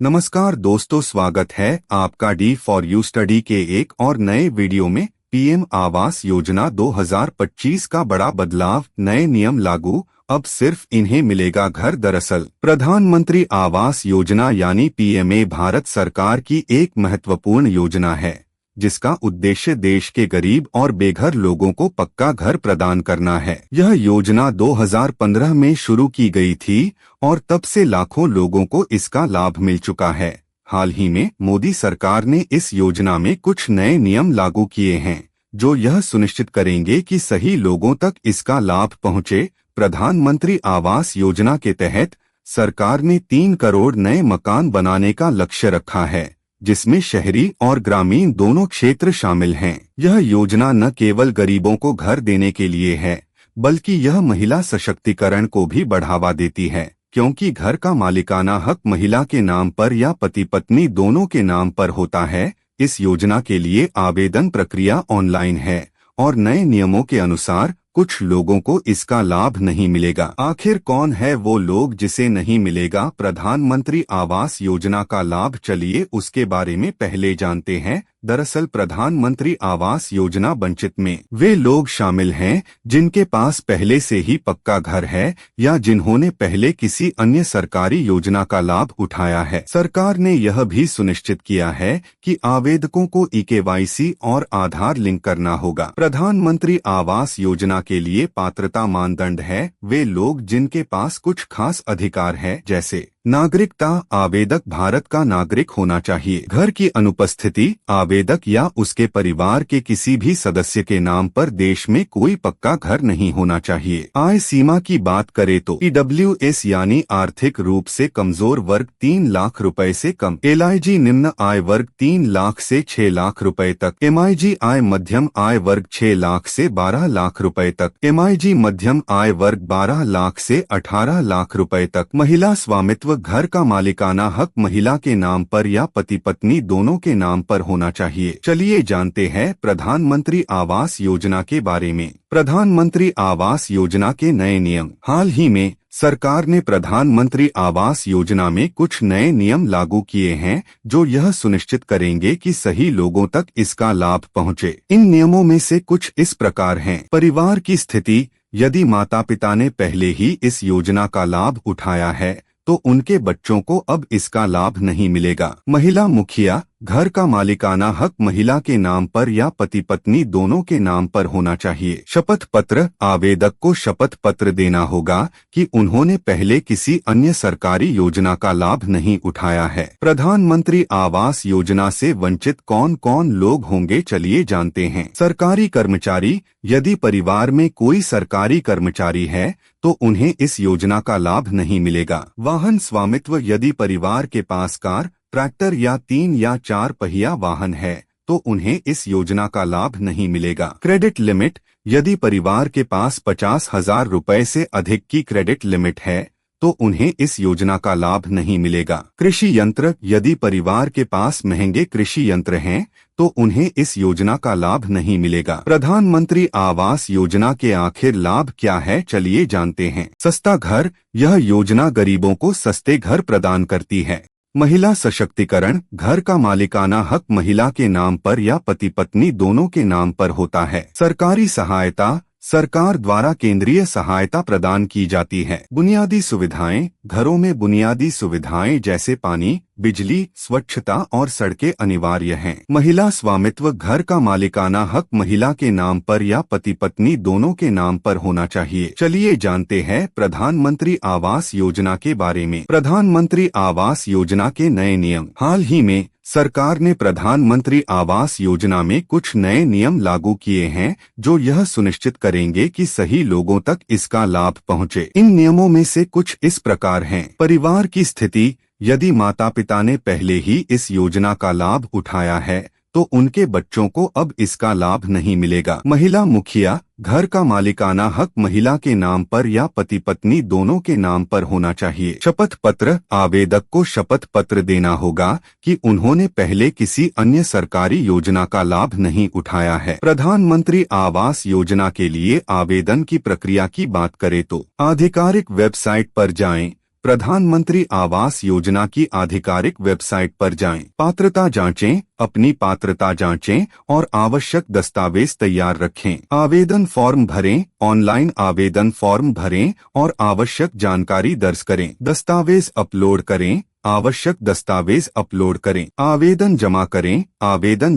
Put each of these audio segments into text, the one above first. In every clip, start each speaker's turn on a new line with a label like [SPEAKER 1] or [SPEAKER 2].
[SPEAKER 1] नमस्कार दोस्तों, स्वागत है आपका डी फॉर यू स्टडी के एक और नए वीडियो में। पीएम आवास योजना 2025 का बड़ा बदलाव, नए नियम लागू, अब सिर्फ इन्हें मिलेगा घर। दरअसल प्रधानमंत्री आवास योजना यानी पीएमए भारत सरकार की एक महत्वपूर्ण योजना है जिसका उद्देश्य देश के गरीब और बेघर लोगों को पक्का घर प्रदान करना है। यह योजना 2015 में शुरू की गई थी और तब से लाखों लोगों को इसका लाभ मिल चुका है। हाल ही में मोदी सरकार ने इस योजना में कुछ नए नियम लागू किए हैं जो यह सुनिश्चित करेंगे कि सही लोगों तक इसका लाभ पहुंचे। प्रधानमंत्री आवास योजना के तहत सरकार ने 3 करोड़ नए मकान बनाने का लक्ष्य रखा है, जिसमें शहरी और ग्रामीण दोनों क्षेत्र शामिल हैं। यह योजना न केवल गरीबों को घर देने के लिए है, बल्कि यह महिला सशक्तिकरण को भी बढ़ावा देती है, क्योंकि घर का मालिकाना हक महिला के नाम पर या पति पत्नी दोनों के नाम पर होता है। इस योजना के लिए आवेदन प्रक्रिया ऑनलाइन है और नए नियमों के अनुसार कुछ लोगों को इसका लाभ नहीं मिलेगा। आखिर कौन है वो लोग जिसे नहीं मिलेगा प्रधानमंत्री आवास योजना का लाभ? चलिए उसके बारे में पहले जानते हैं। दरअसल प्रधानमंत्री आवास योजना वंचित में वे लोग शामिल हैं जिनके पास पहले से ही पक्का घर है या जिन्होंने पहले किसी अन्य सरकारी योजना का लाभ उठाया है। सरकार ने यह भी सुनिश्चित किया है कि आवेदकों को eKYC और आधार लिंक करना होगा। प्रधानमंत्री आवास योजना के लिए पात्रता मानदंड है वे लोग जिनके पास कुछ खास अधिकार है, जैसे नागरिकता, आवेदक भारत का नागरिक होना चाहिए। घर की अनुपस्थिति, आवेदक या उसके परिवार के किसी भी सदस्य के नाम पर देश में कोई पक्का घर नहीं होना चाहिए। आय सीमा की बात करें तो EWS यानी आर्थिक रूप से कमजोर वर्ग 3 लाख रुपए से कम, LIG निम्न आय वर्ग 3 लाख से 6 लाख रुपए तक, MIG आय मध्यम आय वर्ग 6 लाख से 12 लाख रुपए तक, MIG मध्यम आय वर्ग 12 लाख से 18 लाख रुपए तक। महिला स्वामित्व, घर का मालिकाना हक महिला के नाम पर या पति पत्नी दोनों के नाम पर होना चाहिए। चलिए जानते हैं प्रधानमंत्री आवास योजना के बारे में। प्रधानमंत्री आवास योजना के नए नियम। हाल ही में सरकार ने प्रधानमंत्री आवास योजना में कुछ नए नियम लागू किए हैं जो यह सुनिश्चित करेंगे कि सही लोगों तक इसका लाभ पहुंचे। इन नियमों में से कुछ इस प्रकार हैं। परिवार की स्थिति, यदि माता पिता ने पहले ही इस योजना का लाभ उठाया है तो उनके बच्चों को अब इसका लाभ नहीं मिलेगा। महिला मुखिया, घर का मालिकाना हक महिला के नाम पर या पति पत्नी दोनों के नाम पर होना चाहिए। शपथ पत्र, आवेदक को शपथ पत्र देना होगा कि उन्होंने पहले किसी अन्य सरकारी योजना का लाभ नहीं उठाया है। प्रधानमंत्री आवास योजना से वंचित कौन कौन लोग होंगे, चलिए जानते हैं। सरकारी कर्मचारी, यदि परिवार में कोई सरकारी कर्मचारी है तो उन्हें इस योजना का लाभ नहीं मिलेगा। वाहन स्वामित्व, यदि परिवार के पास कार, ट्रैक्टर या 3 या 4 पहिया वाहन है तो उन्हें इस योजना का लाभ नहीं मिलेगा। क्रेडिट लिमिट, यदि परिवार के पास 50,000 रुपए से अधिक की क्रेडिट लिमिट है तो उन्हें इस योजना का लाभ नहीं मिलेगा। कृषि यंत्र, यदि परिवार के पास महंगे कृषि यंत्र हैं तो उन्हें इस योजना का लाभ नहीं मिलेगा। प्रधानमंत्री आवास योजना के आखिर लाभ क्या है, चलिए जानते हैं। सस्ता घर, यह योजना गरीबों को सस्ते घर प्रदान करती है। महिला सशक्तिकरण, घर का मालिकाना हक महिला के नाम पर या पति पत्नी दोनों के नाम पर होता है। सरकारी सहायता, सरकार द्वारा केंद्रीय सहायता प्रदान की जाती है। बुनियादी सुविधाएं, घरों में बुनियादी सुविधाएं जैसे पानी, बिजली, स्वच्छता और सड़कें अनिवार्य हैं। महिला स्वामित्व, घर का मालिकाना हक महिला के नाम पर या पति पत्नी दोनों के नाम पर होना चाहिए। चलिए जानते हैं प्रधानमंत्री आवास योजना के बारे में। प्रधानमंत्री आवास योजना के नए नियम। हाल ही में सरकार ने प्रधानमंत्री आवास योजना में कुछ नए नियम लागू किए हैं जो यह सुनिश्चित करेंगे कि सही लोगों तक इसका लाभ पहुंचे। इन नियमों में से कुछ इस प्रकार हैं। परिवार की स्थिति, यदि माता पिता ने पहले ही इस योजना का लाभ उठाया है तो उनके बच्चों को अब इसका लाभ नहीं मिलेगा। महिला मुखिया, घर का मालिकाना हक महिला के नाम पर या पति पत्नी दोनों के नाम पर होना चाहिए। शपथ पत्र, आवेदक को शपथ पत्र देना होगा कि उन्होंने पहले किसी अन्य सरकारी योजना का लाभ नहीं उठाया है। प्रधानमंत्री आवास योजना के लिए आवेदन की प्रक्रिया की बात करें तो आधिकारिक वेबसाइट पर जाएं, प्रधानमंत्री आवास योजना की आधिकारिक वेबसाइट पर जाएं। पात्रता जांचें, अपनी पात्रता जांचें और आवश्यक दस्तावेज तैयार रखें। आवेदन फॉर्म भरें, ऑनलाइन आवेदन फॉर्म भरें और आवश्यक जानकारी दर्ज करें। दस्तावेज अपलोड करें, आवश्यक दस्तावेज अपलोड करें। आवेदन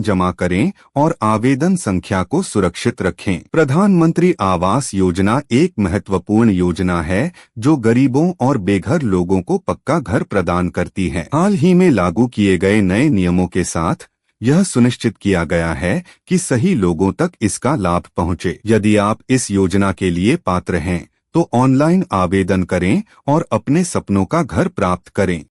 [SPEAKER 1] जमा करें और आवेदन संख्या को सुरक्षित रखें। प्रधानमंत्री आवास योजना एक महत्वपूर्ण योजना है जो गरीबों और बेघर लोगों को पक्का घर प्रदान करती है। हाल ही में लागू किए गए नए नियमों के साथ यह सुनिश्चित किया गया है कि सही लोगों तक इसका लाभ पहुंचे। यदि आप इस योजना के लिए पात्र हैं तो ऑनलाइन आवेदन करें और अपने सपनों का घर प्राप्त करें।